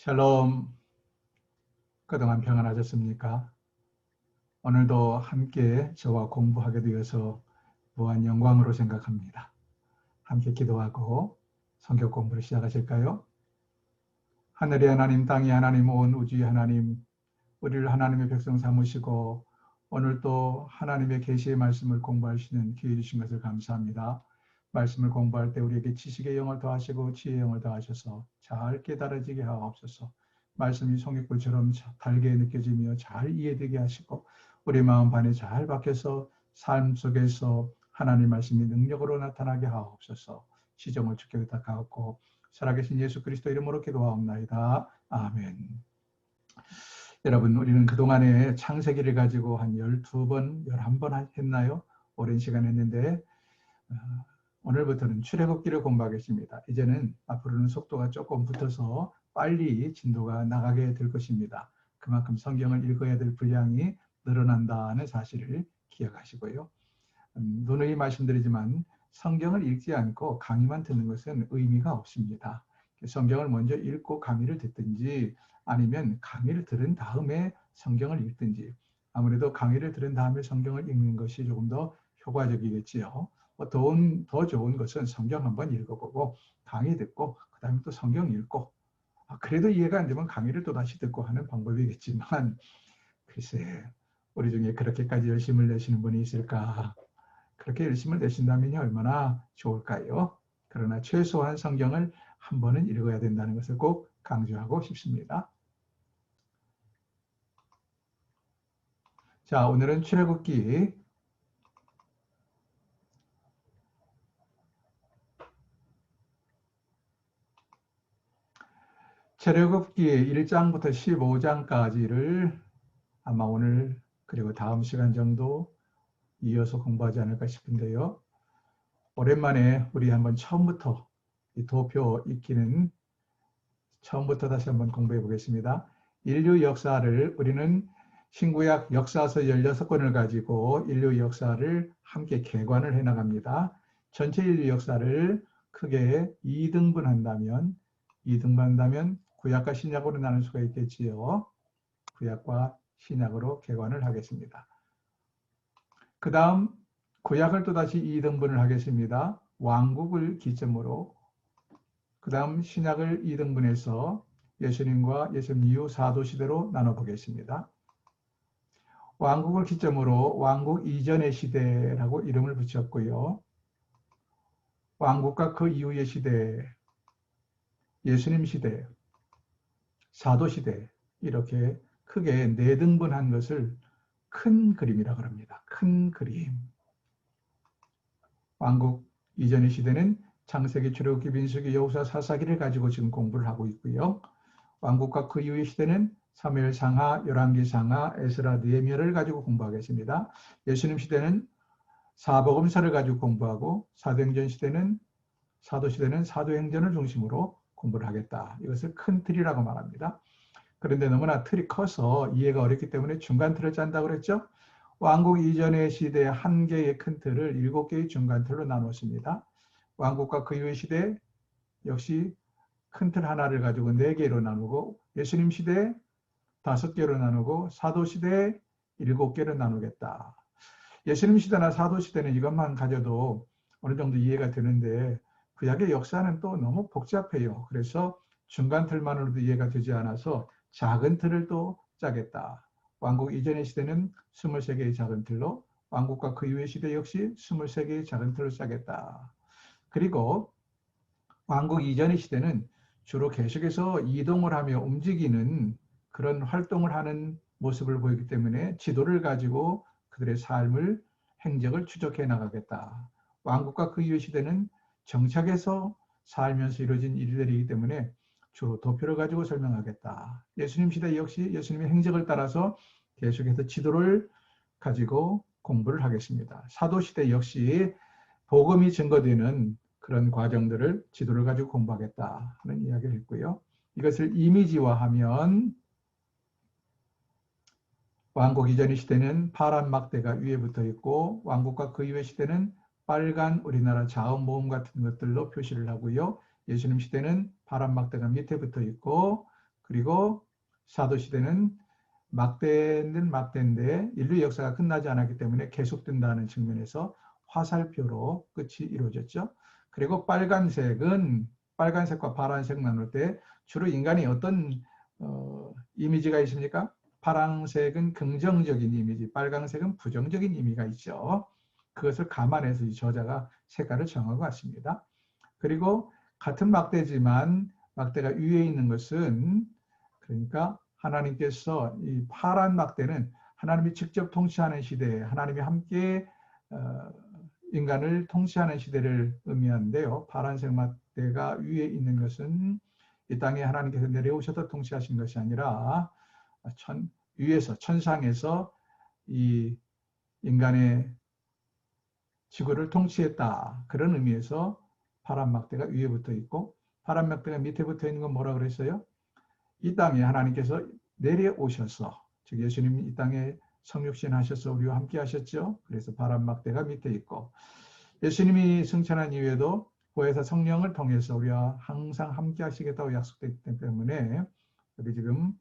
샬롬, 그동안 평안하셨습니까? 오늘도 함께 저와 공부하게 되어서 무한 영광으로 생각합니다. 함께 기도하고 성경 공부를 시작하실까요? 하늘의 하나님, 땅의 하나님, 온 우주의 하나님, 우리를 하나님의 백성 삼으시고 오늘 또 하나님의 계시의 말씀을 공부할 수 있는 기회 주신 것을 감사합니다. 말씀을 공부할 때 우리에게 지식의 영을 더하시고 지혜의 영을 더하셔서 잘 깨달아지게 하옵소서. 말씀이 송이꿀처럼 달게 느껴지며 잘 이해되게 하시고 우리 마음 반에 잘 박혀서 삶 속에서 하나님 말씀이 능력으로 나타나게 하옵소서. 시정을 주께 부탁하옵고 살아계신 예수 그리스도 이름으로 기도하옵나이다. 아멘. 여러분, 우리는 그동안에 창세기를 가지고 한 12번, 11번 했나요? 오랜 시간 했는데 오늘부터는 출애굽기를 공부하겠습니다. 이제는 앞으로는 속도가 조금 붙어서 빨리 진도가 나가게 될 것입니다. 그만큼 성경을 읽어야 될 분량이 늘어난다는 사실을 기억하시고요. 누누이 말씀드리지만 성경을 읽지 않고 강의만 듣는 것은 의미가 없습니다. 성경을 먼저 읽고 강의를 듣든지 아니면 강의를 들은 다음에 성경을 읽든지, 아무래도 강의를 들은 다음에 성경을 읽는 것이 조금 더 효과적이겠지요. 더 좋은 것은 성경 한번 읽어보고 강의 듣고 그 다음에 또 성경 읽고 그래도 이해가 안 되면 강의를 또 다시 듣고 하는 방법이겠지만 글쎄 우리 중에 그렇게까지 열심을 내시는 분이 있을까? 그렇게 열심을 내신다면 얼마나 좋을까요? 그러나 최소한 성경을 한 번은 읽어야 된다는 것을 꼭 강조하고 싶습니다. 자, 오늘은 출애굽기 출애굽기 1장부터 15장까지를 아마 오늘 그리고 다음 시간 정도 이어서 공부하지 않을까 싶은데요. 오랜만에 우리 한번 처음부터 이 도표 읽기는 처음부터 다시 한번 공부해 보겠습니다. 인류 역사를 우리는 신구약 역사서 16권을 가지고 인류 역사를 함께 개관을 해 나갑니다. 전체 인류 역사를 크게 2등분한다면 구약과 신약으로 나눌 수가 있겠지요. 구약과 신약으로 개관을 하겠습니다. 그 다음 구약을 또다시 2등분을 하겠습니다. 왕국을 기점으로. 그 다음 신약을 2등분해서 예수님과 예수님 이후 사도시대로 나눠보겠습니다. 왕국을 기점으로 왕국 이전의 시대라고 이름을 붙였고요. 왕국과 그 이후의 시대, 예수님 시대, 사도시대 이렇게 크게 4등분한 것을 큰 그림이라고 합니다. 큰 그림. 왕국 이전의 시대는 창세기, 출애굽기, 민수기, 여호수아, 사사기를 가지고 지금 공부를 하고 있고요. 왕국과 그 이후의 시대는 사무엘 상하, 열왕기 상하, 에스라, 느헤미야를 가지고 공부하겠습니다. 예수님 시대는 사복음서를 가지고 공부하고 사도행전 시대는 사도시대는 사도행전을 중심으로 공부를 하겠다. 이것을 큰 틀이라고 말합니다. 그런데 너무나 틀이 커서 이해가 어렵기 때문에 중간 틀을 짠다고 그랬죠. 왕국 이전의 시대 한 개의 큰 틀을 7개의 중간 틀로 나눴습니다. 왕국과 그 이후의 시대 역시 큰 틀 하나를 가지고 4개로 나누고 예수님 시대 5개로 나누고 사도 시대 7개로 나누겠다. 예수님 시대나 사도 시대는 이것만 가져도 어느 정도 이해가 되는데 구약의 역사는 또 너무 복잡해요. 그래서 중간 틀만으로도 이해가 되지 않아서 작은 틀을 또 짜겠다. 왕국 이전의 시대는 23개의 작은 틀로, 왕국과 그 이후의 시대 역시 23개의 작은 틀을 짜겠다. 그리고 왕국 이전의 시대는 주로 계속해서 이동을 하며 움직이는 그런 활동을 하는 모습을 보이기 때문에 지도를 가지고 그들의 삶을, 행적을 추적해 나가겠다. 왕국과 그 이후의 시대는 정착해서 살면서 이루어진 일들이기 때문에 주로 도표를 가지고 설명하겠다. 예수님 시대 역시 예수님의 행적을 따라서 계속해서 지도를 가지고 공부를 하겠습니다. 사도 시대 역시 복음이 증거되는 그런 과정들을 지도를 가지고 공부하겠다 하는 이야기를 했고요. 이것을 이미지화하면 왕국 이전의 시대는 파란 막대가 위에 붙어 있고 왕국과 그 이후의 시대는 빨간 우리나라 자원모음 같은 것들로 표시를 하고요. 예수님 시대는 파란 막대가 밑에 붙어 있고 그리고 사도시대는 막대는 막대인데 인류 역사가 끝나지 않았기 때문에 계속된다는 측면에서 화살표로 끝이 이루어졌죠. 그리고 빨간색과 파란색 나눌 때 주로 인간이 어떤 이미지가 있습니까? 파란색은 긍정적인 이미지, 빨간색은 부정적인 의미가 있죠. 그것을 감안해서 이 저자가 색깔을 정한 것 같습니다. 그리고 같은 막대지만 막대가 위에 있는 것은 그러니까 하나님께서 이 파란 막대는 하나님이 직접 통치하는 시대에 하나님이 함께 인간을 통치하는 시대를 의미하는데요. 파란색 막대가 위에 있는 것은 이 땅에 하나님께서 내려오셔서 통치하신 것이 아니라 위에서 천상에서 이 인간의 지구를 통치했다. 그런 의미에서 파란 막대가 위에 붙어 있고 파란 막대가 밑에 붙어 있는 건 뭐라 그랬어요? 이 땅에 하나님께서 내려오셔서 즉 예수님이 이 땅에 성육신 하셔서 우리와 함께 하셨죠. 그래서 파란 막대가 밑에 있고 예수님이 승천한 이후에도 보혜사 성령을 통해서 우리와 항상 함께 하시겠다고 약속됐기 때문에 여기 지금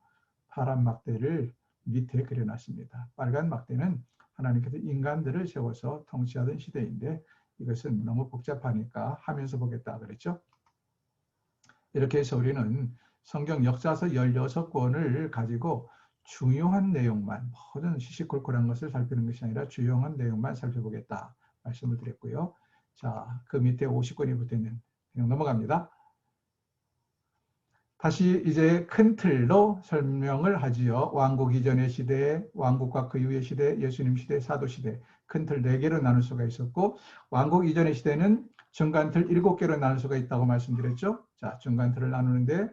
파란 막대를 밑에 그려놨습니다. 빨간 막대는 하나님께서 인간들을 세워서 통치하던 시대인데 이것은 너무 복잡하니까 하면서 보겠다 그랬죠. 이렇게 해서 우리는 성경 역사서 16권을 가지고 중요한 내용만, 모든 시시콜콜한 것을 살피는 것이 아니라 중요한 내용만 살펴보겠다 말씀을 드렸고요. 자, 그 밑에 50권이 붙어있는 그냥 넘어갑니다. 다시 이제 큰 틀로 설명을 하지요. 왕국 이전의 시대, 왕국과 그 이후의 시대, 예수님 시대, 사도 시대 큰 틀 4개로 나눌 수가 있었고 왕국 이전의 시대는 중간틀 7개로 나눌 수가 있다고 말씀드렸죠. 자, 중간틀을 나누는데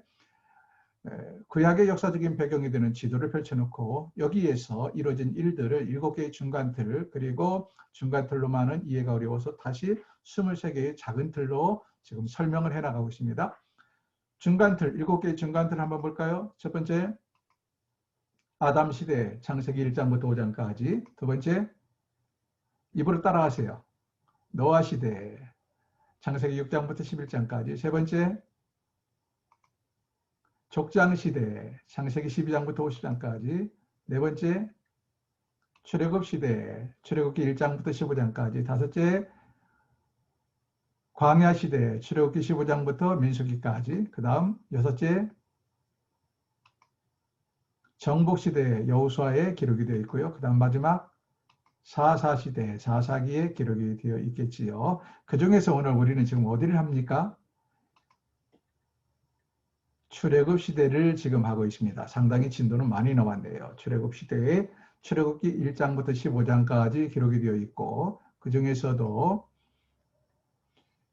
구약의 역사적인 배경이 되는 지도를 펼쳐놓고 여기에서 이루어진 일들을 7개의 중간틀 그리고 중간틀로 많은 이해가 어려워서 다시 23개의 작은 틀로 지금 설명을 해나가고 있습니다. 중간틀, 7개의 중간틀 한번 볼까요? 첫 번째, 아담 시대, 창세기 1장부터 5장까지. 두 번째, 입으로 따라하세요. 노아 시대, 창세기 6장부터 11장까지. 세 번째, 족장 시대, 창세기 12장부터 50장까지. 네 번째, 출애굽 시대, 출애굽기 1장부터 15장까지. 다섯째, 광야 시대, 출애굽기 15장부터 민수기까지. 그 다음 여섯째, 정복시대 여호수아에 기록이 되어 있고요. 그 다음 마지막 사사시대, 사사기에 기록이 되어 있겠지요. 그 중에서 오늘 우리는 지금 어디를 합니까? 출애굽 시대를 지금 하고 있습니다. 상당히 진도는 많이 나왔네요. 출애굽 시대에 출애굽기 1장부터 15장까지 기록이 되어 있고 그 중에서도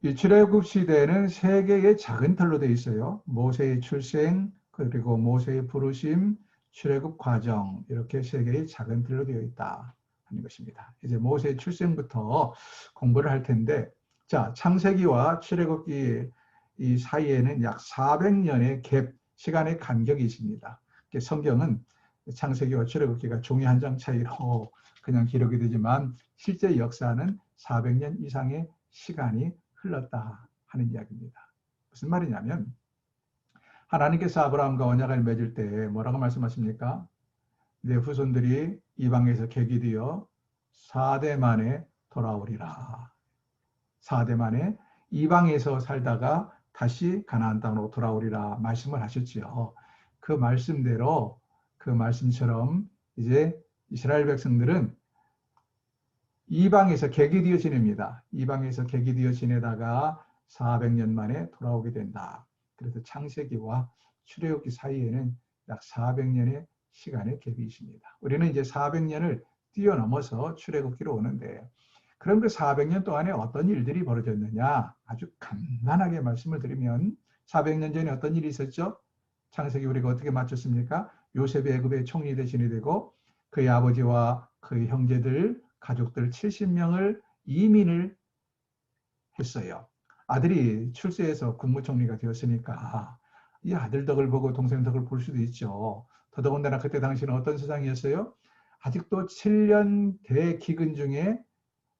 이 출애굽 시대는 3개의 작은 틀로 되어 있어요. 모세의 출생, 그리고 모세의 부르심, 출애굽 과정 이렇게 3개의 작은 틀로 되어 있다 하는 것입니다. 이제 모세의 출생부터 공부를 할 텐데 자, 창세기와 출애굽기 이 사이에는 약 400년의 갭, 시간의 간격이 있습니다. 성경은 창세기와 출애굽기가 종이 한 장 차이로 그냥 기록이 되지만 실제 역사는 400년 이상의 시간이 흘렀다 하는 이야기입니다. 무슨 말이냐면 하나님께서 아브라함과 언약을 맺을 때 뭐라고 말씀하십니까? 내 후손들이 이방에서 객이되어 4대 만에 돌아오리라. 4대 만에 이방에서 살다가 다시 가나안 땅으로 돌아오리라 말씀을 하셨지요. 그 말씀대로 그 말씀처럼 이제 이스라엘 백성들은 이방에서 객이 되어 지냅니다. 이방에서 객이 되어 지내다가 400년 만에 돌아오게 된다. 그래서 창세기와 출애굽기 사이에는 약 400년의 시간의 갭이 있습니다. 우리는 이제 400년을 뛰어넘어서 출애굽기로 오는데 그럼 그 400년 동안에 어떤 일들이 벌어졌느냐? 아주 간단하게 말씀을 드리면 400년 전에 어떤 일이 있었죠? 창세기 우리가 어떻게 맞췄습니까? 요셉이 애굽의 총리 대신이 되고 그의 아버지와 그의 형제들, 가족들 70명을 이민을 했어요. 아들이 출세해서 국무총리가 되었으니까 이 아들 덕을 보고 동생 덕을 볼 수도 있죠. 더더군다나 그때 당시는 어떤 세상이었어요? 아직도 7년 대기근 중에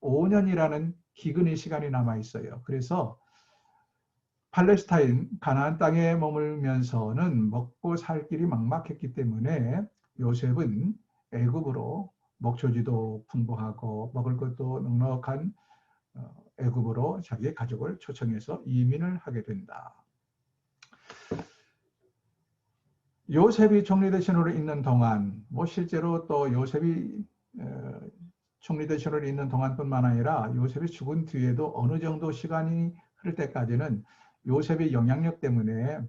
5년이라는 기근의 시간이 남아 있어요. 그래서 팔레스타인 가나안 땅에 머물면서는 먹고 살 길이 막막했기 때문에 요셉은 애굽으로, 목초지도 풍부하고 먹을 것도 넉넉한 애굽으로 자기의 가족을 초청해서 이민을 하게 된다. 요셉이 총리대신으로 있는 동안, 실제로 또 요셉이 총리대신으로 있는 동안뿐만 아니라 요셉이 죽은 뒤에도 어느 정도 시간이 흐를 때까지는 요셉의 영향력 때문에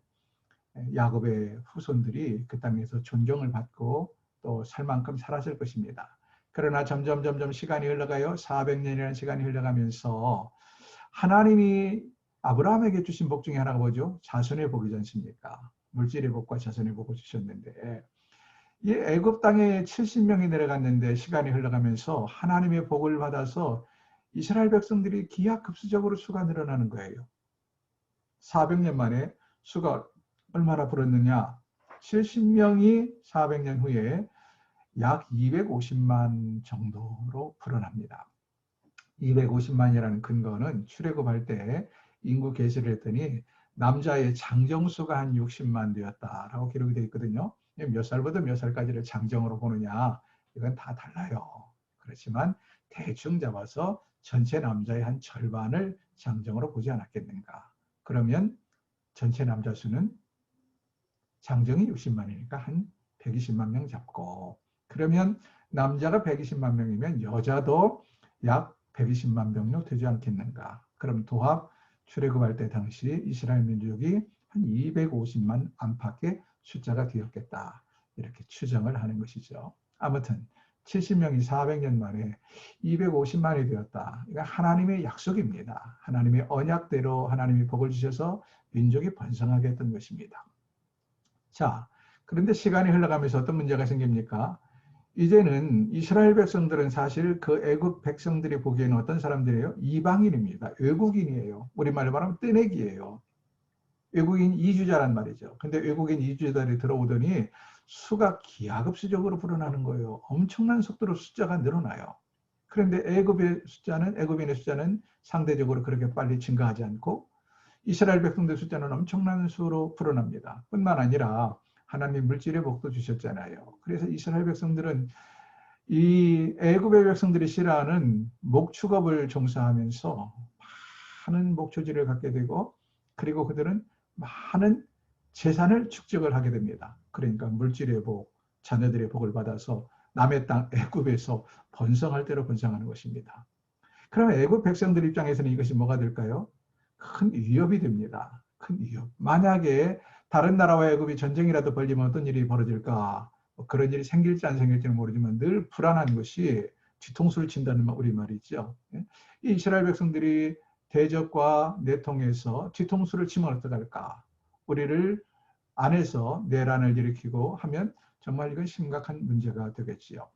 야곱의 후손들이 그 땅에서 존경을 받고 또 살 만큼 살았을 것입니다. 그러나 점점 시간이 흘러가요. 400년이라는 시간이 흘러가면서 하나님이 아브라함에게 주신 복 중에 하나가 뭐죠? 자손의 복이지 않습니까? 물질의 복과 자손의 복을 주셨는데, 이 애굽 땅에 70명이 내려갔는데 시간이 흘러가면서 하나님의 복을 받아서 이스라엘 백성들이 기하급수적으로 수가 늘어나는 거예요. 400년 만에 수가 얼마나 불었느냐? 70명이 400년 후에 약 250만 정도로 불어납니다. 250만이라는 근거는 출애굽할 때 인구 계시를 했더니 남자의 장정수가 한 60만 되었다라고 기록이 되어 있거든요. 몇 살부터 몇 살까지를 장정으로 보느냐, 이건 다 달라요. 그렇지만 대충 잡아서 전체 남자의 한 절반을 장정으로 보지 않았겠는가. 그러면 전체 남자 수는 장정이 60만이니까 한 120만 명 잡고, 그러면 남자가 120만 명이면 여자도 약 120만 명도 되지 않겠는가. 그럼 도합 출애굽할 때 당시 이스라엘 민족이 한 250만 안팎의 숫자가 되었겠다. 이렇게 추정을 하는 것이죠. 아무튼 70명이 400년 만에 250만이 되었다. 이거 하나님의 약속입니다. 하나님의 언약대로 하나님이 복을 주셔서 민족이 번성하게 했던 것입니다. 자, 그런데 시간이 흘러가면서 어떤 문제가 생깁니까? 이제는 이스라엘 백성들은 사실 그 애국 백성들이 보기에는 어떤 사람들이에요? 이방인입니다. 외국인이에요. 우리말로 말하면 뜨내기예요. 외국인 이주자란 말이죠. 근데 외국인 이주자들이 들어오더니 수가 기하급수적으로 불어나는 거예요. 엄청난 속도로 숫자가 늘어나요. 그런데 애국인의 숫자는 상대적으로 그렇게 빨리 증가하지 않고 이스라엘 백성들 숫자는 엄청난 수로 불어납니다. 뿐만 아니라 하나님 물질의 복도 주셨잖아요. 그래서 이스라엘 백성들은 이 애굽의 백성들이 싫어하는 목축업을 종사하면서 많은 목초지를 갖게 되고, 그리고 그들은 많은 재산을 축적을 하게 됩니다. 그러니까 물질의 복, 자녀들의 복을 받아서 남의 땅 애굽에서 번성할 대로 번성하는 것입니다. 그러면 애굽 백성들 입장에서는 이것이 뭐가 될까요? 큰 위협이 됩니다. 큰 위협. 만약에 다른 나라와 애굽이 전쟁이라도 벌리면 어떤 일이 벌어질까? 그런 일이 생길지 안 생길지는 모르지만 늘 불안한 것이 뒤통수를 친다는 우리말이 있죠. 이 이스라엘 백성들이 대적과 내통해서 뒤통수를 치면 어떡할까? 우리를 안에서 내란을 일으키고 하면 정말 이건 심각한 문제가 되겠지요.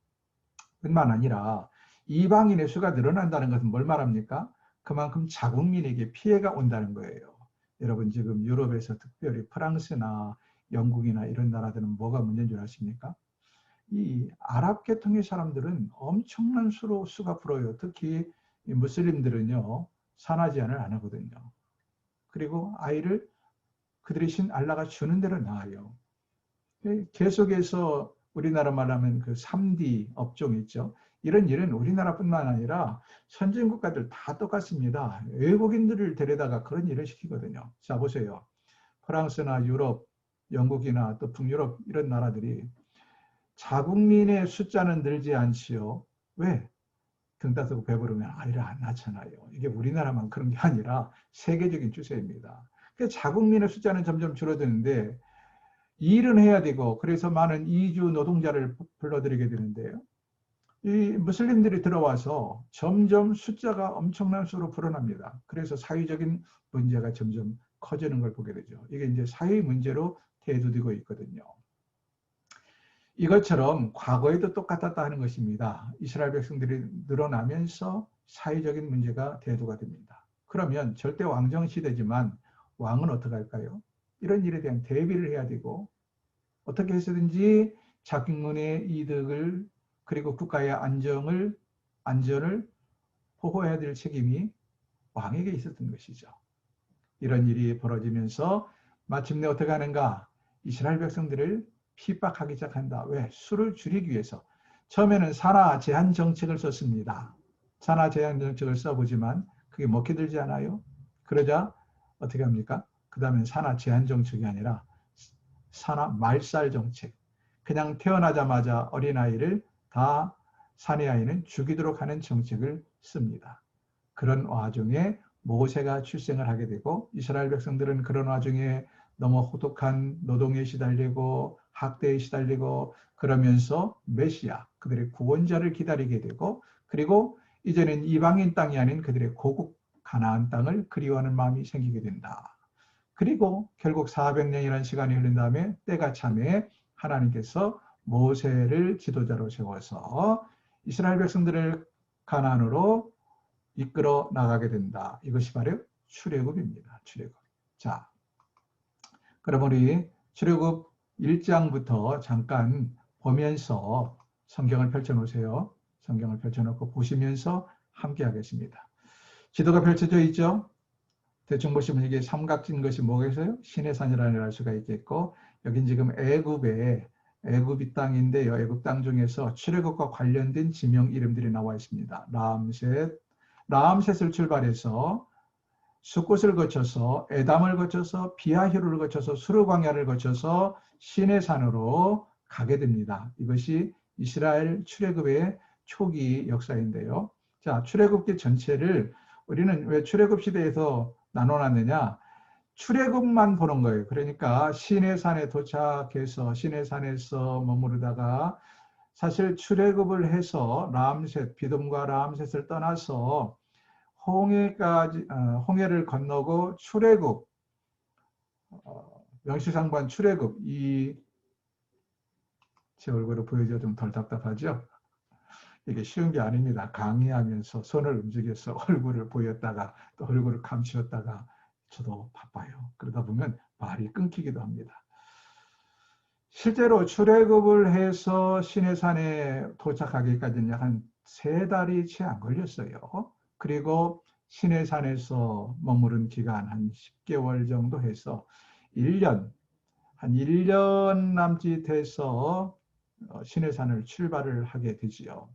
뿐만 아니라 이방인의 수가 늘어난다는 것은 뭘 말합니까? 그만큼 자국민에게 피해가 온다는 거예요. 여러분 지금 유럽에서 특별히 프랑스나 영국이나 이런 나라들은 뭐가 문제인 줄 아십니까? 이 아랍 계통의 사람들은 엄청난 수로 수가 불어요. 특히 무슬림들은요, 산하 제한을 안 하거든요. 그리고 아이를 그들이 신 알라가 주는 대로 낳아요. 계속해서 우리나라 말하면 그 3D 업종 있죠. 이런 일은 우리나라뿐만 아니라 선진 국가들 다 똑같습니다. 외국인들을 데려다가 그런 일을 시키거든요. 자, 보세요. 프랑스나 유럽, 영국이나 또 북유럽 이런 나라들이 자국민의 숫자는 늘지 않지요. 왜? 등 따스고 배부르면 아이를 안 낳잖아요. 이게 우리나라만 그런 게 아니라 세계적인 추세입니다. 자국민의 숫자는 점점 줄어드는데 일은 해야 되고, 그래서 많은 이주 노동자를 불러들이게 되는데요. 이 무슬림들이 들어와서 점점 숫자가 엄청난 수로 불어납니다. 그래서 사회적인 문제가 점점 커지는 걸 보게 되죠. 이게 이제 사회 문제로 대두되고 있거든요. 이것처럼 과거에도 똑같았다 하는 것입니다. 이스라엘 백성들이 늘어나면서 사회적인 문제가 대두가 됩니다. 그러면 절대 왕정 시대지만 왕은 어떻게 할까요? 이런 일에 대한 대비를 해야 되고, 어떻게 해서든지 자국민의 이득을, 그리고 국가의 안전을 보호해야 될 책임이 왕에게 있었던 것이죠. 이런 일이 벌어지면서 마침내 어떻게 하는가? 이스라엘 백성들을 핍박하기 시작한다. 왜? 수를 줄이기 위해서. 처음에는 산하 제한 정책을 썼습니다. 산하 제한 정책을 써보지만 그게 먹히 들지 않아요? 그러자 어떻게 합니까? 그 다음엔 산하 제한 정책이 아니라 산하 말살 정책. 그냥 태어나자마자 어린아이를 다 사내 아이는 죽이도록 하는 정책을 씁니다. 그런 와중에 모세가 출생을 하게 되고 이스라엘 백성들은 그런 와중에 너무 혹독한 노동에 시달리고 학대에 시달리고 그러면서 메시아, 그들의 구원자를 기다리게 되고 그리고 이제는 이방인 땅이 아닌 그들의 고국 가나안 땅을 그리워하는 마음이 생기게 된다. 그리고 결국 400년이라는 시간이 흐른 다음에 때가 참에 하나님께서 모세를 지도자로 세워서 이스라엘 백성들을 가나안으로 이끌어 나가게 된다. 이것이 바로 출애굽입니다. 출애굽. 자, 그럼 우리 출애굽 1장부터 잠깐 보면서 성경을 펼쳐놓으세요. 성경을 펼쳐놓고 보시면서 함께 하겠습니다. 지도가 펼쳐져 있죠? 대충 보시면 이게 삼각진 것이 뭐겠어요? 시내산이라는 알 수가 있겠고 여긴 지금 애굽이 땅인데요. 애굽 땅 중에서 출애굽과 관련된 지명 이름들이 나와 있습니다. 라암셋을 출발해서 숫곳을 거쳐서 에담을 거쳐서 비하히로를 거쳐서 수르광야를 거쳐서 시내산으로 가게 됩니다. 이것이 이스라엘 출애굽의 초기 역사인데요. 자, 출애굽기 전체를 우리는 왜 출애굽 시대에서 나눠놨느냐? 출애굽만 보는 거예요. 그러니까 시내산에 도착해서 시내산에서 머무르다가 사실 출애굽을 해서 비돔과 라암셋을 떠나서 홍해를 건너고 출애굽, 명실상부한 출애굽, 제 얼굴을 보여줘 좀 덜 답답하죠? 이게 쉬운 게 아닙니다. 강의하면서 손을 움직여서 얼굴을 보였다가 또 얼굴을 감추었다가 저도 바빠요. 그러다 보면 말이 끊기기도 합니다. 실제로 출애굽을 해서 시내산에 도착하기까지는 약 한 3달이 채 안 걸렸어요. 그리고 시내산에서 머무른 기간 한 10개월 정도 해서 한 1년 남짓 해서 시내산을 출발을 하게 되지요.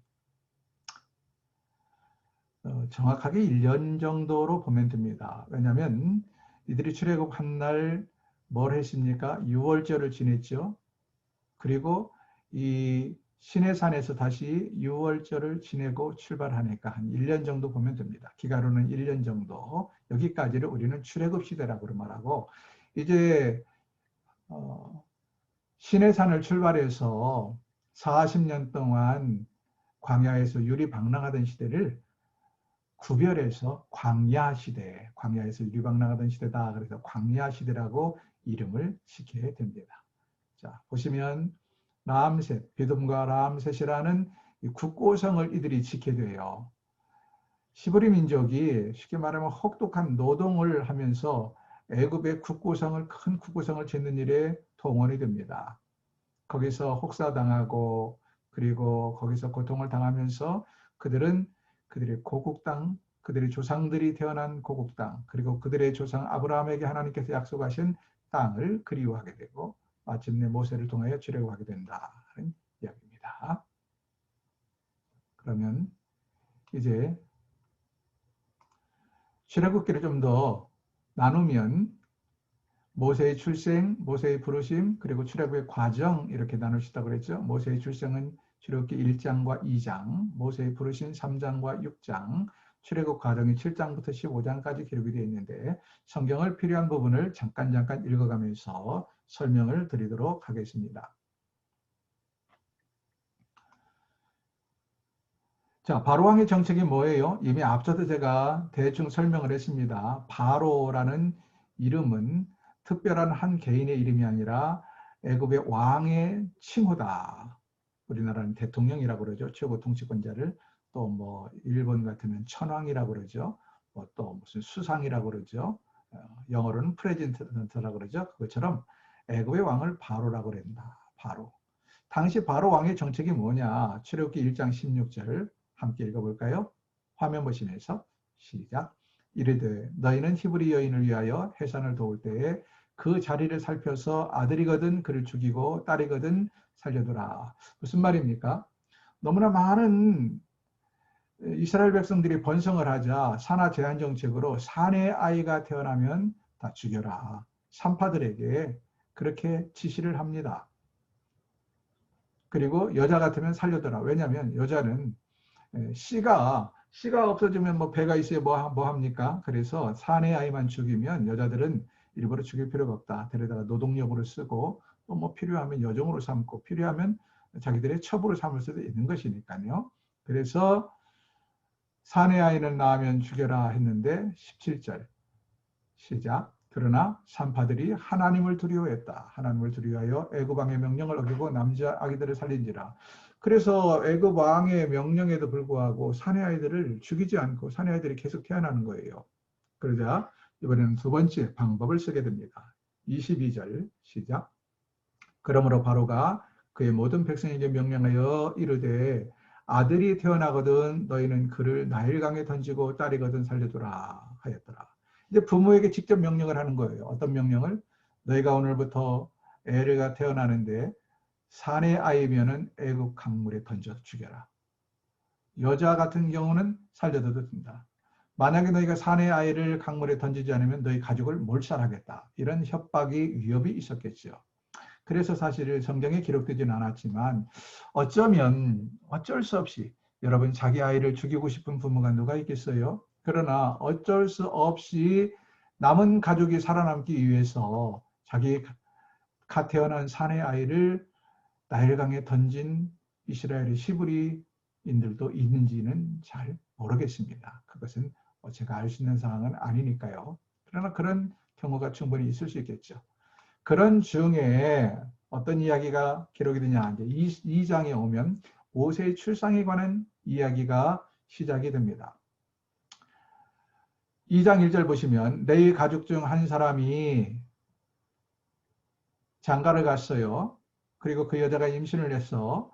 정확하게 1년 정도로 보면 됩니다. 왜냐하면 이들이 출애굽한 날 뭘 했습니까? 유월절을 지냈죠. 그리고 이 시내산에서 다시 유월절을 지내고 출발하니까 한 1년 정도 보면 됩니다. 기가로는 1년 정도. 여기까지를 우리는 출애굽 시대라고 말하고 이제 시내산을 출발해서 40년 동안 광야에서 유리방랑하던 시대를 구별해서 광야에서 유리방랑하던 시대다. 그래서 광야시대라고 이름을 짓게 됩니다. 자, 보시면 비돔과 라암셋이라는 국고성을 이들이 지게 돼요. 시브리 민족이 쉽게 말하면 혹독한 노동을 하면서 애굽의 큰 국고성을 짓는 일에 동원이 됩니다. 거기서 혹사당하고 그리고 거기서 고통을 당하면서 그들은 그들의 고국 땅, 그들의 조상들이 태어난 고국 땅, 그리고 그들의 조상 아브라함에게 하나님께서 약속하신 땅을 그리워하게 되고 마침내 모세를 통하여 출애굽하게 된다는 이야기입니다. 그러면 이제 출애굽기를 좀 더 나누면 모세의 출생, 모세의 부르심, 그리고 출애굽의 과정 이렇게 나눌 수 있다고 그랬죠. 모세의 출생은 출애굽기 1장과 2장, 모세의 부르심 3장과 6장, 출애굽 과정이 7장부터 15장까지 기록이 되어 있는데 성경을 필요한 부분을 잠깐 읽어가면서 설명을 드리도록 하겠습니다. 자, 바로왕의 정책이 뭐예요? 이미 앞서도 제가 대충 설명을 했습니다. 바로라는 이름은 특별한 한 개인의 이름이 아니라 애굽의 왕의 칭호다. 우리나라는 대통령이라고 그러죠. 최고 통치권자를. 또 뭐 일본 같으면 천황이라고 그러죠. 뭐 또 무슨 수상이라고 그러죠. 영어로는 프레지던트라고 그러죠. 그것처럼 애굽의 왕을 바로라고 그런다. 바로. 당시 바로 왕의 정책이 뭐냐? 출애굽기 1장 16절 함께 읽어볼까요? 화면 보시면서 시작. 이르되 너희는 히브리 여인을 위하여 해산을 도울 때에 그 자리를 살펴서 아들이거든 그를 죽이고 딸이거든 살려두라. 무슨 말입니까? 너무나 많은 이스라엘 백성들이 번성을 하자 산하 제한 정책으로 산의 아이가 태어나면 다 죽여라. 산파들에게 그렇게 지시를 합니다. 그리고 여자 같으면 살려둬라. 왜냐하면 여자는 씨가 없어지면 뭐 배가 있어야 뭐 합니까? 그래서 산의 아이만 죽이면 여자들은 일부러 죽일 필요가 없다. 데려다가 노동력으로 쓰고 또 뭐 필요하면 여종으로 삼고 필요하면 자기들의 첩으로 삼을 수도 있는 것이니까요. 그래서 산의 아이는 낳으면 죽여라 했는데 17절 시작. 그러나 산파들이 하나님을 두려워했다. 하나님을 두려워하여 애굽 왕의 명령을 어기고 남자 아기들을 살린지라. 그래서 애굽 왕의 명령에도 불구하고 산의 아이들을 죽이지 않고 산의 아이들이 계속 태어나는 거예요. 그러자 이번에는 두 번째 방법을 쓰게 됩니다. 22절 시작. 그러므로 바로가 그의 모든 백성에게 명령하여 이르되 아들이 태어나거든 너희는 그를 나일강에 던지고 딸이거든 살려두라 하였더라. 이제 부모에게 직접 명령을 하는 거예요. 어떤 명령을? 너희가 오늘부터 애가 태어나는데 산의 아이면은 애국 강물에 던져 죽여라. 여자 같은 경우는 살려둬도 된다. 만약에 너희가 산의 아이를 강물에 던지지 않으면 너희 가족을 몰살하겠다. 이런 협박이 위협이 있었겠죠. 그래서 사실 성경에 기록되지는 않았지만 어쩌면 어쩔 수 없이 여러분 자기 아이를 죽이고 싶은 부모가 누가 있겠어요? 그러나 어쩔 수 없이 남은 가족이 살아남기 위해서 자기 갓 태어난 산의 아이를 나일강에 던진 이스라엘의 히브리인들도 있는지는 잘 모르겠습니다. 그것은 제가 알 수 있는 사항은 아니니까요. 그러나 그런 경우가 충분히 있을 수 있겠죠. 그런 중에 어떤 이야기가 기록이 되냐, 이제 2장에 오면 모세의 출산에 관한 이야기가 시작이 됩니다. 2장 1절 보시면 내 가족 중 한 사람이 장가를 갔어요. 그리고 그 여자가 임신을 해서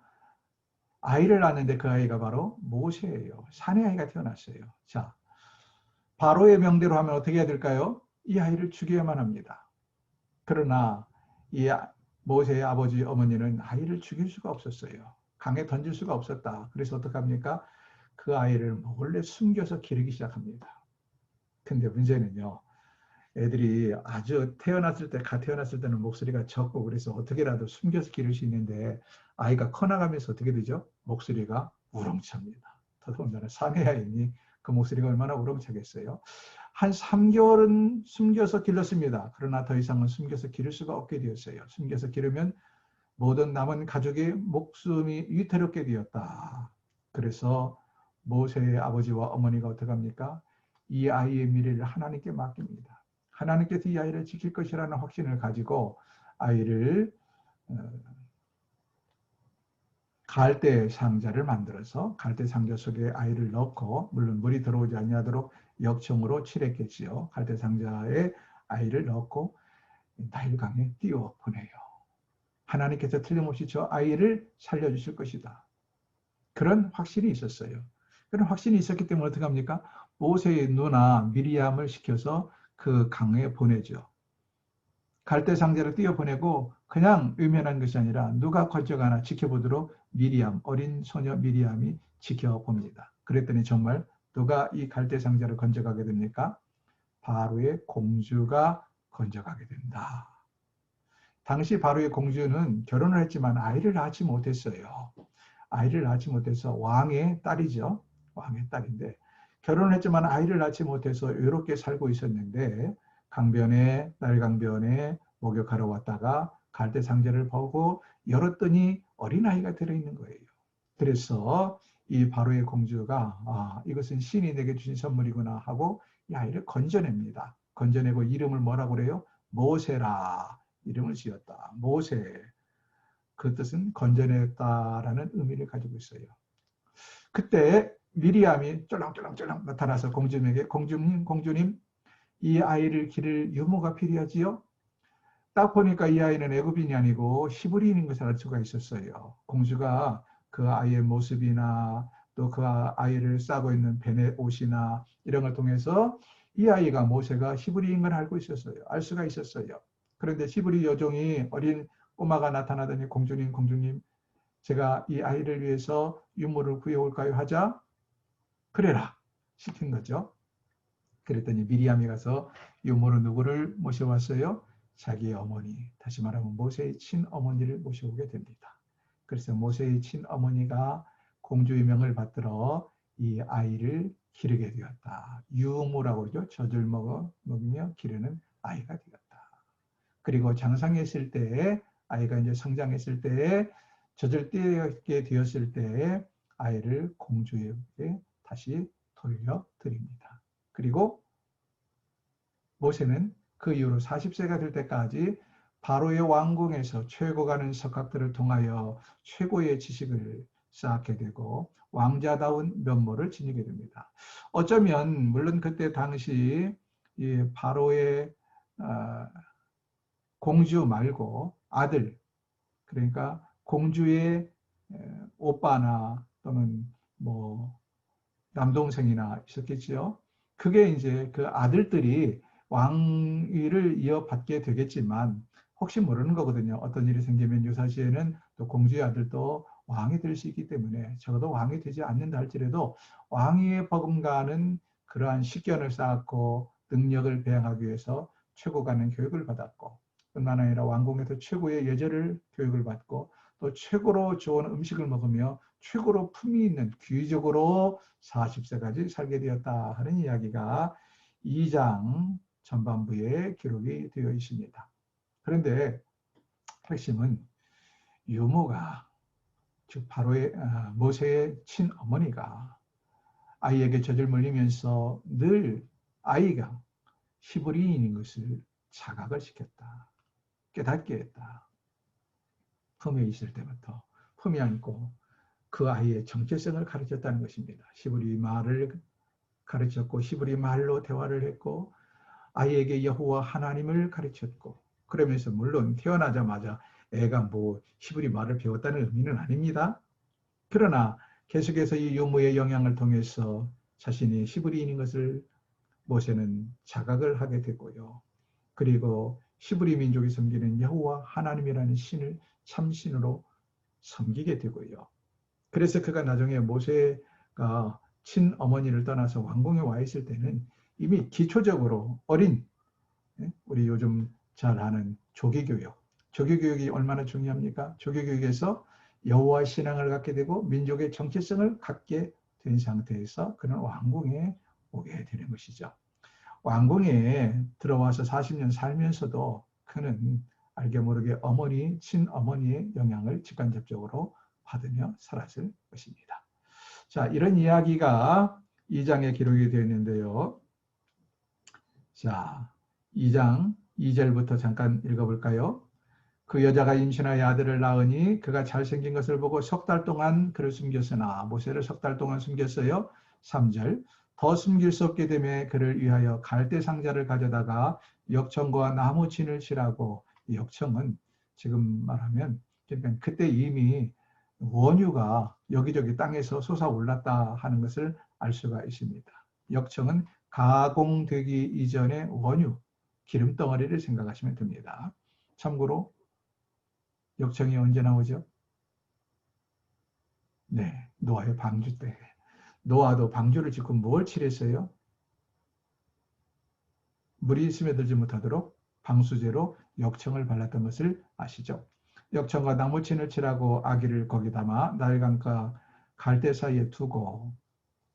아이를 낳았는데 그 아이가 바로 모세예요. 산의 아이가 태어났어요. 자, 바로의 명대로 하면 어떻게 해야 될까요? 이 아이를 죽여야만 합니다. 그러나 이 모세의 아버지 어머니는 아이를 죽일 수가 없었어요. 강에 던질 수가 없었다. 그래서 어떡합니까? 그 아이를 몰래 숨겨서 기르기 시작합니다. 근데 문제는요. 애들이 아주 갓 태어났을 때는 목소리가 적고 그래서 어떻게라도 숨겨서 기를 수 있는데 아이가 커나가면서 어떻게 되죠? 목소리가 우렁찹니다. 더더군다나 산의 아이니 그 목소리가 얼마나 우렁차겠어요? 한 3개월은 숨겨서 길렀습니다. 그러나 더 이상은 숨겨서 기를 수가 없게 되었어요. 숨겨서 기르면 모든 남은 가족의 목숨이 위태롭게 되었다. 그래서 모세의 아버지와 어머니가 어떻게 합니까? 이 아이의 미래를 하나님께 맡깁니다. 하나님께서 이 아이를 지킬 것이라는 확신을 가지고 아이를 갈대 상자를 만들어서 갈대 상자 속에 아이를 넣고 물론 물이 들어오지 아니하도록 역청으로 칠했겠지요. 갈대 상자에 아이를 넣고 나일강에 띄워 보내요. 하나님께서 틀림없이 저 아이를 살려주실 것이다. 그런 확신이 있었어요. 그런 확신이 있었기 때문에 어떻게 합니까? 모세의 누나 미리암을 시켜서 그 강에 보내죠. 갈대 상자를 띄워 보내고 그냥 의면한 것이 아니라 누가 건져가나 지켜보도록 미리암, 어린 소녀 미리암이 지켜봅니다. 그랬더니 정말 누가 이 갈대 상자를 건져가게 됩니까? 바로의 공주가 건져가게 된다. 당시 바로의 공주는 결혼을 했지만 아이를 낳지 못했어요. 아이를 낳지 못해서 왕의 딸이죠. 왕의 딸인데 결혼을 했지만 아이를 낳지 못해서 외롭게 살고 있었는데 강변에 나일강변에 목욕하러 왔다가 갈대 상자를 보고 열었더니 어린아이가 들어있는 거예요. 그래서 이 바로의 공주가 이것은 신이 내게 주신 선물이구나 하고 이 아이를 건져냅니다. 건져내고 이름을 뭐라고 그래요? 모세라 이름을 지었다. 모세. 그 뜻은 건져냈다라는 의미를 가지고 있어요. 그때 미리암이 쫄랑쫄랑쫄랑 나타나서 공주님에게 공주님 이 아이를 기를 유모가 필요하지요? 딱 보니까 이 아이는 애굽인이 아니고 히브리인인 것을 알 수가 있었어요. 공주가 그 아이의 모습이나 또 그 아이를 싸고 있는 벤의 옷이나 이런 걸 통해서 이 아이가 모세가 히브리인 걸 알고 있었어요. 알 수가 있었어요. 그런데 히브리 여종이 어린 꼬마가 나타나더니 공주님 제가 이 아이를 위해서 유물을 구해올까요 하자 그래라 시킨 거죠. 그랬더니 미리암이 가서 유모로 누구를 모셔왔어요? 자기의 어머니, 다시 말하면 모세의 친어머니를 모셔오게 됩니다. 그래서 모세의 친어머니가 공주의 명을 받들어 이 아이를 기르게 되었다. 유모라고 그러죠. 젖을 먹으며 기르는 아이가 되었다. 그리고 장성했을 때에 아이가 이제 성장했을 때에 젖을 떼게 되었을 때에 아이를 공주에게 다시 돌려드립니다. 그리고 모세는 그 이후로 40세가 될 때까지 바로의 왕궁에서 최고가는 석학들을 통하여 최고의 지식을 쌓게 되고 왕자다운 면모를 지니게 됩니다. 어쩌면 물론 그때 당시 이 바로의 공주 말고 아들, 그러니까 공주의 오빠나 또는 뭐 남동생이나 있었겠지요. 그게 이제 그 아들들이 왕위를 이어받게 되겠지만 혹시 모르는 거거든요. 어떤 일이 생기면 유사시에는 또 공주의 아들도 왕이 될 수 있기 때문에 적어도 왕이 되지 않는다 할지라도 왕위에 버금가는 그러한 식견을 쌓았고 능력을 배양하기 위해서 최고가는 교육을 받았고 뿐만 아니라 왕궁에서 최고의 예절을 교육을 받고 또 최고로 좋은 음식을 먹으며 최고로 품위 있는 귀족으로 40세까지 살게 되었다 하는 이야기가 2장 전반부에 기록이 되어 있습니다. 그런데 핵심은 유모가 즉 바로의 모세의 친어머니가 아이에게 젖을 물리면서 늘 아이가 히브리인인 것을 자각을 시켰다. 깨닫게 했다. 품에 있을 때부터 품이 안고 그 아이의 정체성을 가르쳤다는 것입니다. 히브리 말을 가르쳤고 히브리 말로 대화를 했고 아이에게 여호와 하나님을 가르쳤고 그러면서 물론 태어나자마자 애가 뭐 히브리 말을 배웠다는 의미는 아닙니다. 그러나 계속해서 이 유모의 영향을 통해서 자신이 히브리인인 것을 모세는 자각을 하게 되고요. 그리고 히브리 민족이 섬기는 여호와 하나님이라는 신을 참신으로 섬기게 되고요. 그래서 그가 나중에 모세가 친어머니를 떠나서 왕궁에 와 있을 때는 이미 기초적으로 어린 우리 요즘 잘 아는 조기교육. 조기교육이 얼마나 중요합니까? 조기교육에서 여호와 신앙을 갖게 되고 민족의 정체성을 갖게 된 상태에서 그는 왕궁에 오게 되는 것이죠. 왕궁에 들어와서 40년 살면서도 그는 알게 모르게 어머니, 친어머니의 영향을 직간접적으로 받으며 살았을 것입니다. 자, 이런 이야기가 2장에 기록이 되어 있는데요. 자, 2장 2절부터 잠깐 읽어볼까요? 그 여자가 임신하여 아들을 낳으니 그가 잘생긴 것을 보고 석 달 동안 그를 숨겼으나 모세를 석 달 동안 숨겼어요. 3절 더 숨길 수 없게 되매 그를 위하여 갈대 상자를 가져다가 역청과 나무 진을 칠하고 역청은 지금 말하면 그러니까 그때 이미 원유가 여기저기 땅에서 솟아올랐다 하는 것을 알 수가 있습니다. 역청은 가공되기 이전의 원유, 기름덩어리를 생각하시면 됩니다. 참고로 역청이 언제 나오죠? 네, 노아의 방주 때. 노아도 방주를 짓고 뭘 칠했어요? 물이 스며들지 못하도록 방수제로 역청을 발랐던 것을 아시죠? 역청과 나무친을 칠하고 아기를 거기 담아 나일강과 갈대 사이에 두고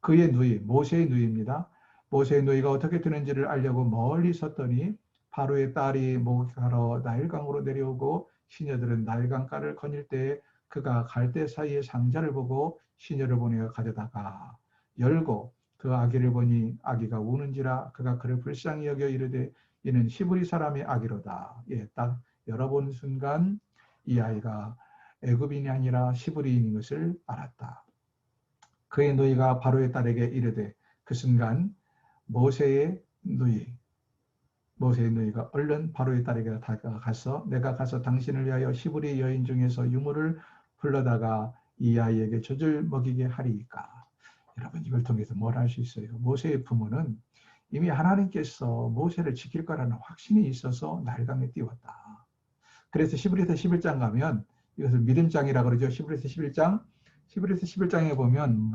그의 누이, 모세의 누이입니다. 모세의 누이가 어떻게 되는지를 알려고 멀리 섰더니 바로의 딸이 목욕하러 나일강으로 내려오고 시녀들은 나일강가를 거닐 때에 그가 갈대 사이의 상자를 보고 시녀를 보내어 가져다가 열고 그 아기를 보니 아기가 우는지라 그가 그를 불쌍히 여겨 이르되 이는 히브리 사람의 아기로다. 예, 딱 열어본 순간 이 아이가 애굽인이 아니라 히브리인인 것을 알았다. 그의 누이가 바로의 딸에게 이르되 그 순간 모세의 누이가 얼른 바로의 딸에게 다가가서 내가 가서 당신을 위하여 히브리 여인 중에서 유모를 불러다가 이 아이에게 젖을 먹이게 하리이까. 여러분 이걸 통해서 뭘 알 수 있어요? 모세의 부모는 이미 하나님께서 모세를 지킬 거라는 확신이 있어서 날강에 띄웠다. 그래서 히브리서 11장 가면 이것을 믿음장이라고 그러죠. 히브리서 11장. 히브리서 11장에 보면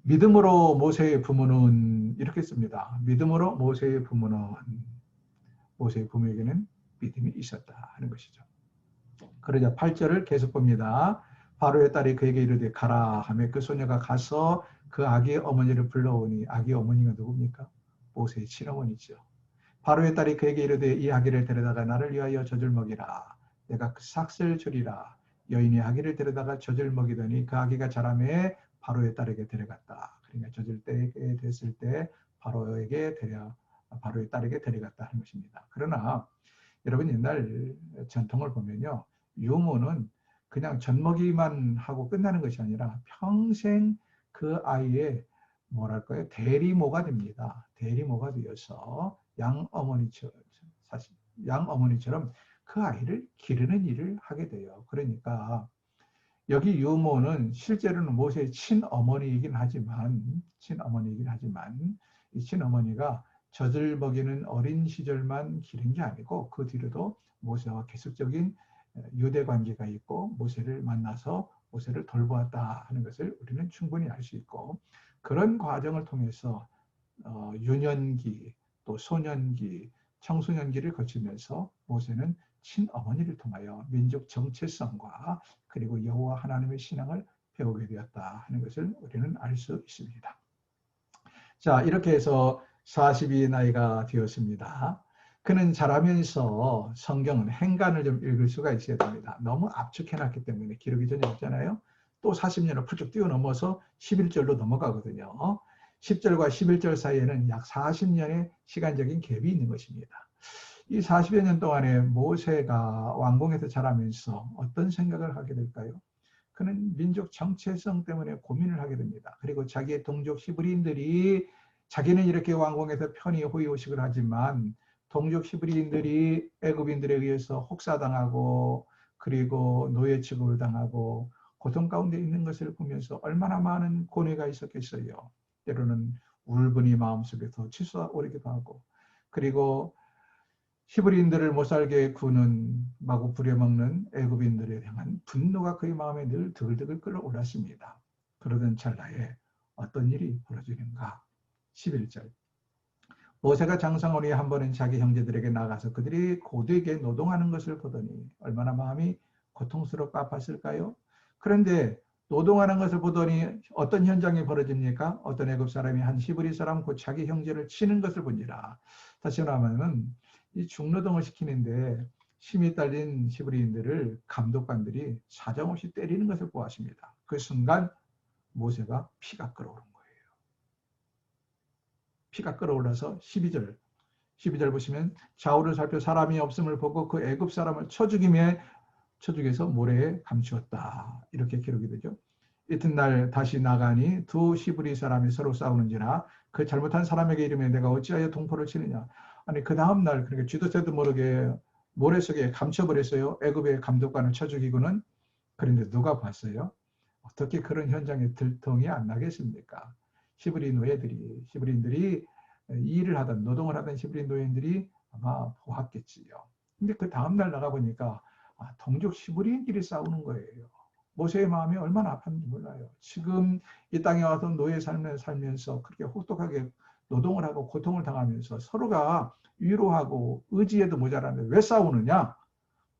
믿음으로 모세의 부모는 이렇게 씁니다. 믿음으로 모세의 부모에게는 믿음이 있었다 하는 것이죠. 그러자 8절을 계속 봅니다. 바로의 딸이 그에게 이르되 가라 하며 그 소녀가 가서 그 아기의 어머니를 불러오니 아기의 어머니가 누굽니까? 모세의 친어머니죠. 바로의 딸이 그에게 이르되 이 아기를 데려다가 나를 위하여 젖을 먹이라. 내가 그 삭슬 주리라. 여인이 아기를 데려다가 젖을 먹이더니 그 아기가 자라매 바로의 딸에게 데려갔다. 그러니까 젖을 때에 됐을 때 바로의 딸에게 데려갔다 하는 것입니다. 그러나 여러분 옛날 전통을 보면요. 유모는 그냥 젖먹이만 하고 끝나는 것이 아니라 평생 그 아이의 뭐랄까요? 대리모가 됩니다. 대리모가 되어서 양어머니처럼 그 아이를 기르는 일을 하게 돼요. 그러니까 여기 유모는 실제로는 모세의 친어머니이긴 하지만 이 친어머니가 젖을 먹이는 어린 시절만 기른 게 아니고 그 뒤로도 모세와 계속적인 유대 관계가 있고 모세를 만나서 모세를 돌보았다 하는 것을 우리는 충분히 알 수 있고 그런 과정을 통해서 유년기 또 소년기 청소년기를 거치면서 모세는 친어머니를 통하여 민족 정체성과 그리고 여호와 하나님의 신앙을 배우게 되었다 하는 것을 우리는 알 수 있습니다. 자, 이렇게 해서 40이 나이가 되었습니다. 그는 자라면서 성경은 행간을 좀 읽을 수가 있어야 됩니다. 너무 압축해놨기 때문에 기록이 전혀 없잖아요. 또 40년을 훌쩍 뛰어넘어서 11절로 넘어가거든요. 10절과 11절 사이에는 약 40년의 시간적인 갭이 있는 것입니다. 이 40여 년 동안에 모세가 왕궁에서 자라면서 어떤 생각을 하게 될까요? 그는 민족 정체성 때문에 고민을 하게 됩니다. 그리고 자기의 동족 히브리인들이 자기는 이렇게 왕궁에서 편히 호의호식을 하지만 동족 히브리인들이 애굽인들에 의해서 혹사당하고 그리고 노예 취급을 당하고 고통 가운데 있는 것을 보면서 얼마나 많은 고뇌가 있었겠어요. 때로는 울분이 마음속에서 치솟아오르기도 하고 그리고 히브리인들을 못살게 구는 마구 부려먹는 애굽인들에 향한 분노가 그의 마음에 늘 드글드글 끓어올랐습니다. 그러던 찰나에 어떤 일이 벌어지는가? 11절 모세가 장성원이 한 번은 자기 형제들에게 나가서 그들이 고되게 노동하는 것을 보더니 얼마나 마음이 고통스럽고 아팠을까요? 그런데 노동하는 것을 보더니 어떤 현장이 벌어집니까? 어떤 애굽 사람이 한 히브리 사람 곧 자기 형제를 치는 것을 본지라. 다시 말하면 이 중노동을 시키는데 힘이 딸린 히브리인들을 감독관들이 사정없이 때리는 것을 보았습니다. 그 순간 모세가 피가 끓어오른 거예요. 피가 끓어올라서 12절 보시면 좌우를 살펴 사람이 없음을 보고 그 애굽 사람을 쳐 죽여서 모래에 감추었다. 이렇게 기록이 되죠. 이튿날 다시 나가니 두 히브리 사람이 서로 싸우는지라 그 잘못한 사람에게 이르며 내가 어찌하여 동포를 치느냐. 아니 그 다음날 그러니까 쥐도 새도 모르게 모래 속에 감춰버렸어요. 애굽의 감독관을 쳐 죽이고는. 그런데 누가 봤어요? 어떻게 그런 현장에 들통이 안 나겠습니까? 히브리인들이 일을 하던 노동을 하던 히브리 노예인들이 아마 보았겠지요. 근데 그 다음날 나가보니까 동족 히브리인끼리 싸우는 거예요. 모세의 마음이 얼마나 아팠는지 몰라요. 지금 이 땅에 와서 노예 삶을 살면서 그렇게 혹독하게 노동을 하고 고통을 당하면서 서로가 위로하고 의지에도 모자라는데 왜 싸우느냐?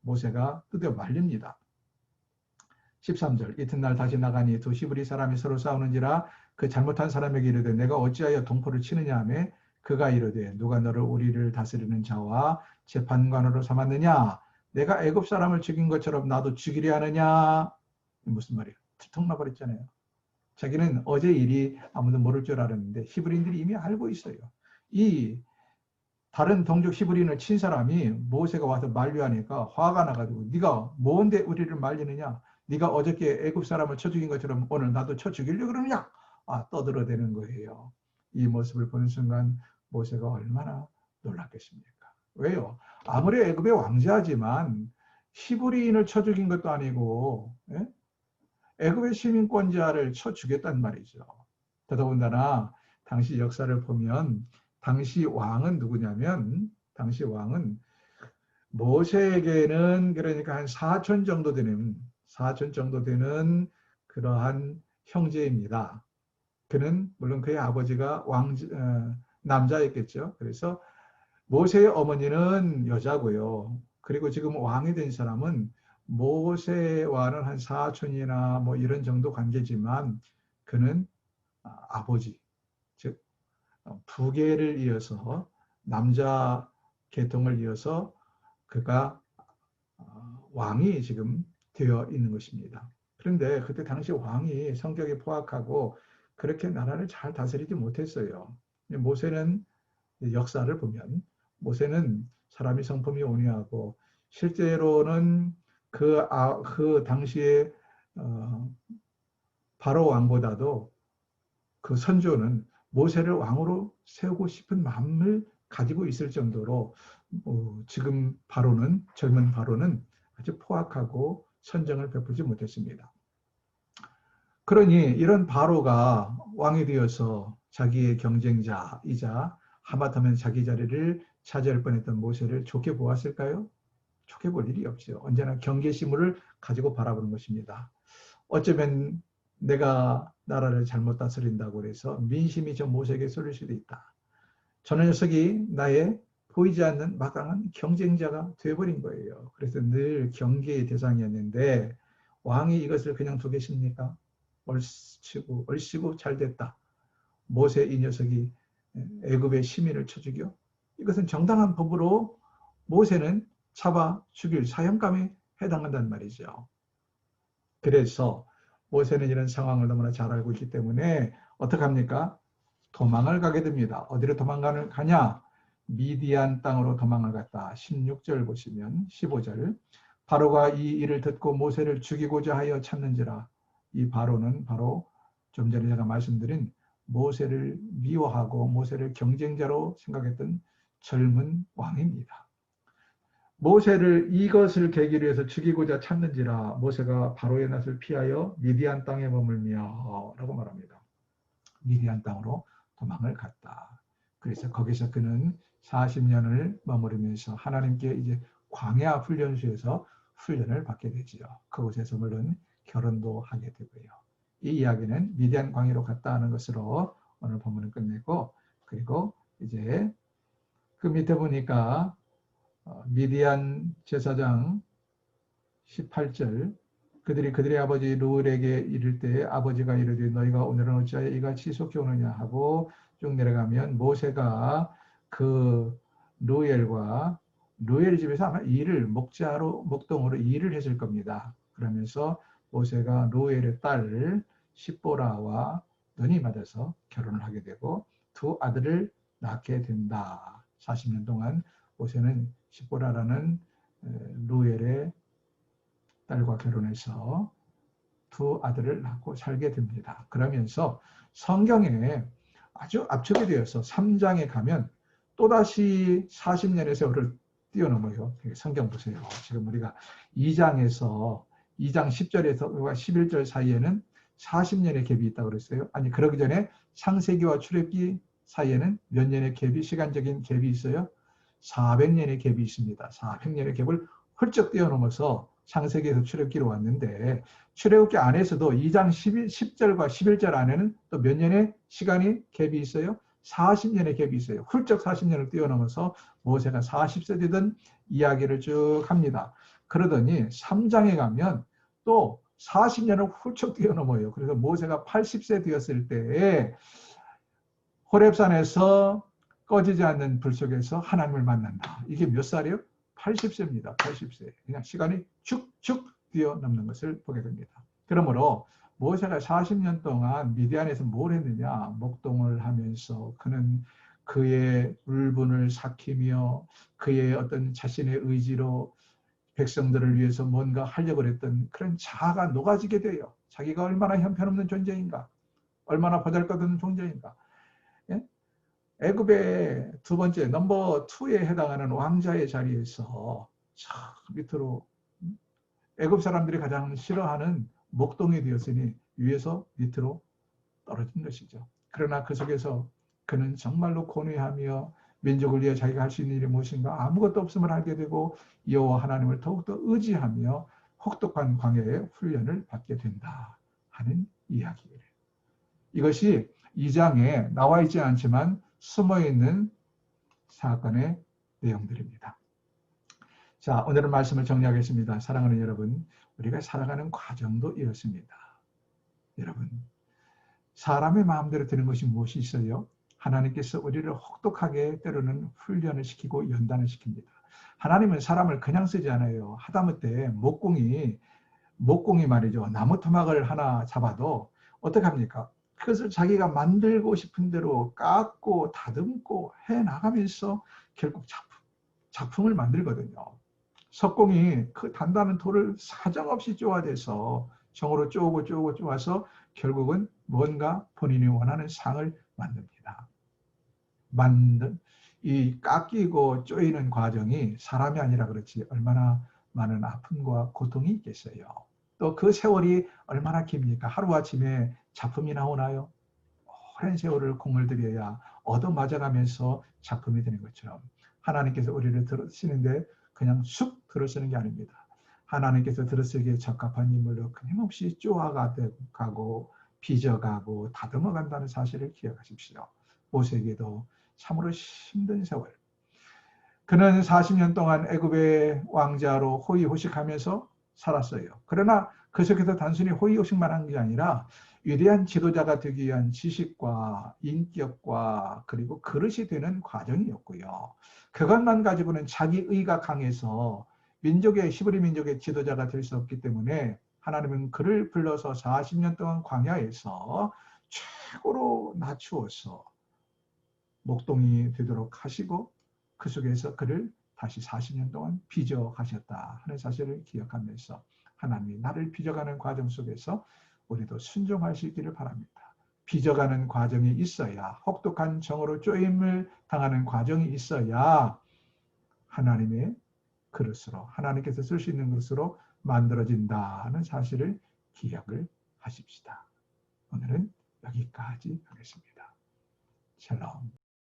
모세가 드디어 말립니다. 13절 이튿날 다시 나가니 두 히브리 사람이 서로 싸우는지라 그 잘못한 사람에게 이르되 내가 어찌하여 동포를 치느냐 하며 그가 이르되 누가 너를 우리를 다스리는 자와 재판관으로 삼았느냐? 내가 애굽 사람을 죽인 것처럼 나도 죽이려 하느냐? 무슨 말이에요? 툭 나버렸잖아요. 자기는 어제 일이 아무도 모를 줄 알았는데 히브리인들이 이미 알고 있어요. 이 다른 동족 히브리인을 친 사람이 모세가 와서 만류하니까 화가 나가지고 네가 뭔데 우리를 말리느냐? 네가 어저께 애굽 사람을 쳐 죽인 것처럼 오늘 나도 쳐 죽이려고 그러느냐? 떠들어대는 거예요. 이 모습을 보는 순간 모세가 얼마나 놀랐겠습니까? 왜요? 아무리 애굽의 왕자지만 히브리인을 쳐 죽인 것도 아니고 애굽의 시민권자를 쳐 죽였단 말이죠. 더더군다나 당시 역사를 보면 당시 왕은 누구냐면 당시 왕은 모세에게는 그러니까 한 사촌 정도 되는 그러한 형제입니다. 그는 물론 그의 아버지가 남자였겠죠. 그래서 모세의 어머니는 여자고요. 그리고 지금 왕이 된 사람은 모세와는 한 사촌이나 뭐 이런 정도 관계지만 그는 아버지, 즉 부계를 이어서 남자 계통을 이어서 그가 왕이 지금 되어 있는 것입니다. 그런데 그때 당시 왕이 성격이 포악하고 그렇게 나라를 잘 다스리지 못했어요. 모세는 역사를 보면 모세는 사람이 성품이 온유하고 실제로는 그 당시에 바로 왕보다도 그 선조는 모세를 왕으로 세우고 싶은 마음을 가지고 있을 정도로 지금 젊은 바로는 아주 포악하고 선정을 베풀지 못했습니다. 그러니 이런 바로가 왕이 되어서 자기의 경쟁자이자 하마터면 자기 자리를 차지할 뻔했던 모세를 좋게 보았을까요? 좋게 볼 일이 없죠. 언제나 경계심을 가지고 바라보는 것입니다. 어쩌면 내가 나라를 잘못 다스린다고 해서 민심이 저 모세에게 쏠릴 수도 있다. 저 녀석이 나의 보이지 않는 막강한 경쟁자가 되어버린 거예요. 그래서 늘 경계의 대상이었는데 왕이 이것을 그냥 두겠습니까? 얼씨구 잘 됐다. 모세 이 녀석이 애굽의 시민을 쳐 죽여? 이것은 정당한 법으로 모세는 잡아 죽일 사형감에 해당한단 말이죠. 그래서 모세는 이런 상황을 너무나 잘 알고 있기 때문에 어떻게 합니까? 도망을 가게 됩니다. 어디로 가냐? 미디안 땅으로 도망을 갔다. 16절 보시면 15절 바로가 이 일을 듣고 모세를 죽이고자 하여 찾는지라. 이 바로는 바로 좀 전에 제가 말씀드린 모세를 미워하고 모세를 경쟁자로 생각했던 젊은 왕입니다. 모세를 이것을 계기로 해서 죽이고자 찾는지라 모세가 바로의 낯을 피하여 미디안 땅에 머물며 라고 말합니다. 미디안 땅으로 도망을 갔다. 그래서 거기서 그는 40년을 머무르면서 하나님께 이제 광야 훈련소에서 훈련을 받게 되지요. 그곳에서 물론 결혼도 하게 되고요. 이 이야기는 미디안 광야로 갔다 하는 것으로 오늘 본문을 끝내고 그리고 이제 그 밑에 보니까 미디안 제사장 18절 그들의 아버지 루엘에게 이를 때 아버지가 이르되 너희가 오늘은 어찌하여 이같이 속히 오느냐 하고 쭉 내려가면 모세가 그 루엘 집에서 아마 목동으로 일을 했을 겁니다. 그러면서 모세가 루엘의 딸 십보라와 눈이 맞아서 결혼을 하게 되고 두 아들을 낳게 된다. 40년 동안 모세는 십보라라는 루엘의 딸과 결혼해서 두 아들을 낳고 살게 됩니다. 그러면서 성경에 아주 압축이 되어서 3장에 가면 또다시 40년의 세월을 뛰어넘어요. 성경 보세요. 지금 우리가 2장 10절에서 11절 사이에는 40년의 갭이 있다고 그랬어요. 아니 그러기 전에 창세기와 출애굽기 사이에는 몇 년의 갭이 시간적인 갭이 있어요. 400년의 갭이 있습니다. 400년의 갭을 훌쩍 뛰어넘어서 창세기에서 출애굽기로 왔는데 출애굽기 안에서도 2장 10절과 11절 안에는 또 몇 년의 시간이 갭이 있어요? 40년의 갭이 있어요. 훌쩍 40년을 뛰어넘어서 모세가 40세 되던 이야기를 쭉 합니다. 그러더니 3장에 가면 또 40년을 훌쩍 뛰어넘어요. 그래서 모세가 80세 되었을 때에 호렙산에서 꺼지지 않는 불 속에서 하나님을 만난다. 이게 몇 살이요? 80세입니다. 80세. 그냥 시간이 축축 뛰어넘는 것을 보게 됩니다. 그러므로 모세가 40년 동안 미디안에서 뭘 했느냐? 목동을 하면서 그는 그의 울분을 삭히며 그의 어떤 자신의 의지로 백성들을 위해서 뭔가 하려고 했던 그런 자아가 녹아지게 돼요. 자기가 얼마나 형편없는 존재인가? 얼마나 보잘것없는 존재인가? 예? 애굽의 두 번째 넘버 2에 해당하는 왕자의 자리에서 저 밑으로 애굽 사람들이 가장 싫어하는 목동이 되었으니 위에서 밑으로 떨어진 것이죠. 그러나 그 속에서 그는 정말로 고뇌하며 민족을 위해 자기가 할 수 있는 일이 무엇인가 아무것도 없음을 알게 되고 여호와 하나님을 더욱더 의지하며 혹독한 광야의 훈련을 받게 된다 하는 이야기예요. 이것이 2장에 나와 있지 않지만 숨어있는 사건의 내용들입니다. 자, 오늘은 말씀을 정리하겠습니다. 사랑하는 여러분, 우리가 살아가는 과정도 이렇습니다. 여러분, 사람의 마음대로 되는 것이 무엇이 있어요? 하나님께서 우리를 혹독하게 때로는 훈련을 시키고 연단을 시킵니다. 하나님은 사람을 그냥 쓰지 않아요. 하다못해 목공이 말이죠. 나무 토막을 하나 잡아도 어떻게 합니까? 그것을 자기가 만들고 싶은 대로 깎고 다듬고 해나가면서 결국 작품을 만들거든요. 석공이 그 단단한 돌을 사정없이 쪼아대서 정으로 쪼아서 결국은 뭔가 본인이 원하는 상을 만듭니다. 이 깎이고 쪼이는 과정이 사람이 아니라 그렇지 얼마나 많은 아픔과 고통이 있겠어요. 또 그 세월이 얼마나 깁니까? 하루아침에 작품이 나오나요? 오랜 세월을 공을 들여야 얻어맞아가면서 작품이 되는 것처럼 하나님께서 우리를 들으시는데 그냥 쑥 들으시는 게 아닙니다. 하나님께서 들으시기에 적합한 인물로 끊임없이 쪼아가고 빚어가고 다듬어간다는 사실을 기억하십시오. 모세에게도 참으로 힘든 세월. 그는 40년 동안 애굽의 왕자로 호의호식하면서 살았어요. 그러나 그 속에서 단순히 호의호식만 한 게 아니라 위대한 지도자가 되기 위한 지식과 인격과 그리고 그릇이 되는 과정이었고요. 그것만 가지고는 자기의가 강해서 히브리 민족의 지도자가 될 수 없기 때문에 하나님은 그를 불러서 40년 동안 광야에서 최고로 낮추어서 목동이 되도록 하시고 그 속에서 그를 다시 40년 동안 빚어 가셨다 하는 사실을 기억하면서 하나님이 나를 빚어가는 과정 속에서 우리도 순종할 수 있기를 바랍니다. 빚어가는 과정이 있어야 혹독한 정으로 쪼임을 당하는 과정이 있어야 하나님의 그릇으로 하나님께서 쓸 수 있는 그릇으로 만들어진다는 사실을 기억을 하십시다. 오늘은 여기까지 하겠습니다. 샬롬.